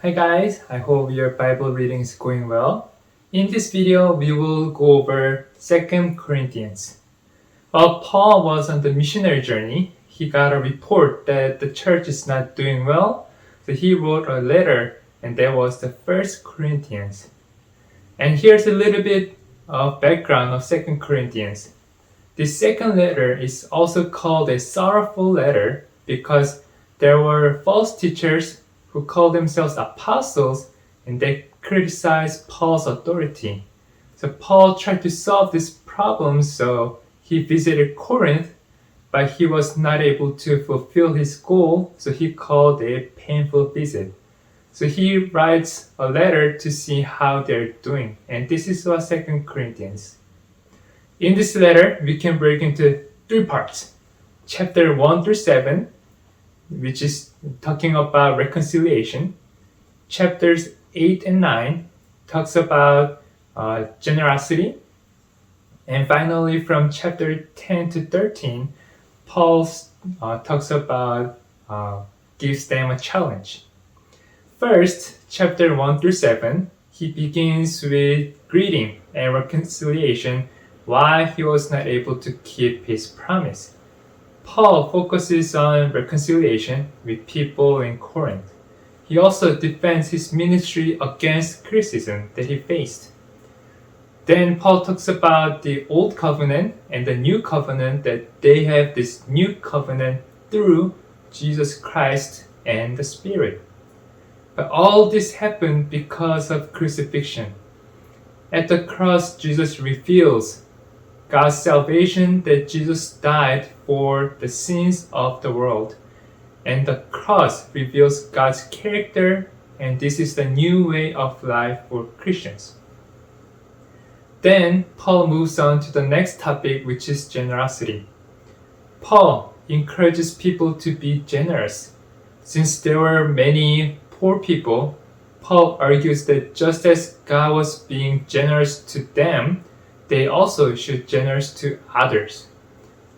Hi guys, I hope your Bible reading is going well. In this video, we will go over 2 Corinthians. While Paul was on the missionary journey, he got a report that the church is not doing well, so he wrote a letter, and that was the 1 Corinthians. And here's a little bit of background of 2 Corinthians. This second letter is also called a sorrowful letter because there were false teachers who called themselves apostles and they criticized Paul's authority. So Paul tried to solve this problem, so he visited Corinth, but he was not able to fulfill his goal, so he called a painful visit. So he writes a letter to see how they're doing, and this is what 2 Corinthians. In this letter, we can break into three parts. Chapter 1 through 7, which is talking about reconciliation. Chapters 8 and 9 talks about generosity. And finally, from chapter 10 to 13, Paul talks about, gives them a challenge. First, chapter 1 through 7, he begins with greeting and reconciliation why he was not able to keep his promise. Paul focuses on reconciliation with people in Corinth. He also defends his ministry against criticism that he faced. Then Paul talks about the old covenant and the new covenant, that they have this new covenant through Jesus Christ and the Spirit. But all this happened because of crucifixion. At the cross, Jesus reveals God's salvation, that Jesus died for the sins of the world. And the cross reveals God's character, and this is the new way of life for Christians. Then Paul moves on to the next topic, which is generosity. Paul encourages people to be generous. Since there were many poor people, Paul argues that just as God was being generous to them, they also should be generous to others.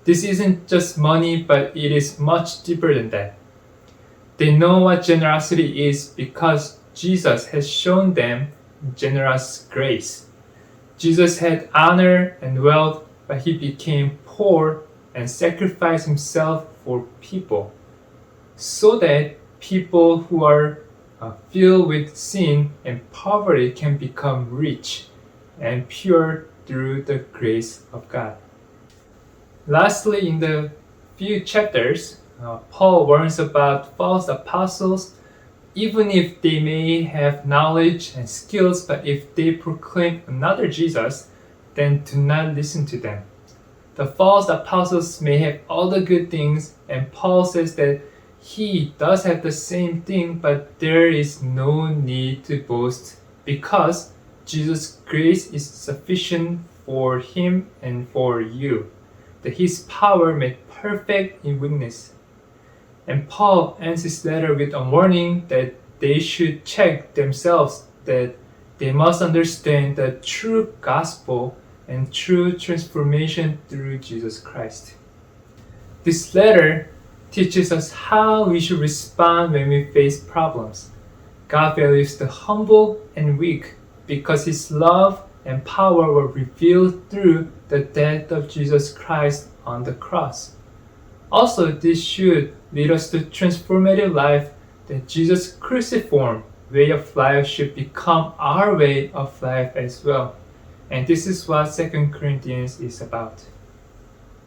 This isn't just money, but it is much deeper than that. They know what generosity is because Jesus has shown them generous grace. Jesus had honor and wealth, but he became poor and sacrificed himself for people, so that people who are filled with sin and poverty can become rich and pure through the grace of God. Lastly, in the few chapters, Paul warns about false apostles. Even if they may have knowledge and skills, but if they proclaim another Jesus, then do not listen to them. The false apostles may have all the good things, and Paul says that he does have the same thing, but there is no need to boast because Jesus' grace is sufficient for him and for you, that his power made perfect in weakness. And Paul ends his letter with a warning that they should check themselves, that they must understand the true gospel and true transformation through Jesus Christ. This letter teaches us how we should respond when we face problems. God values the humble and weak because his love and power were revealed through the death of Jesus Christ on the cross. Also, this should lead us to transformative life, that Jesus' cruciform way of life should become our way of life as well. And this is what 2 Corinthians is about.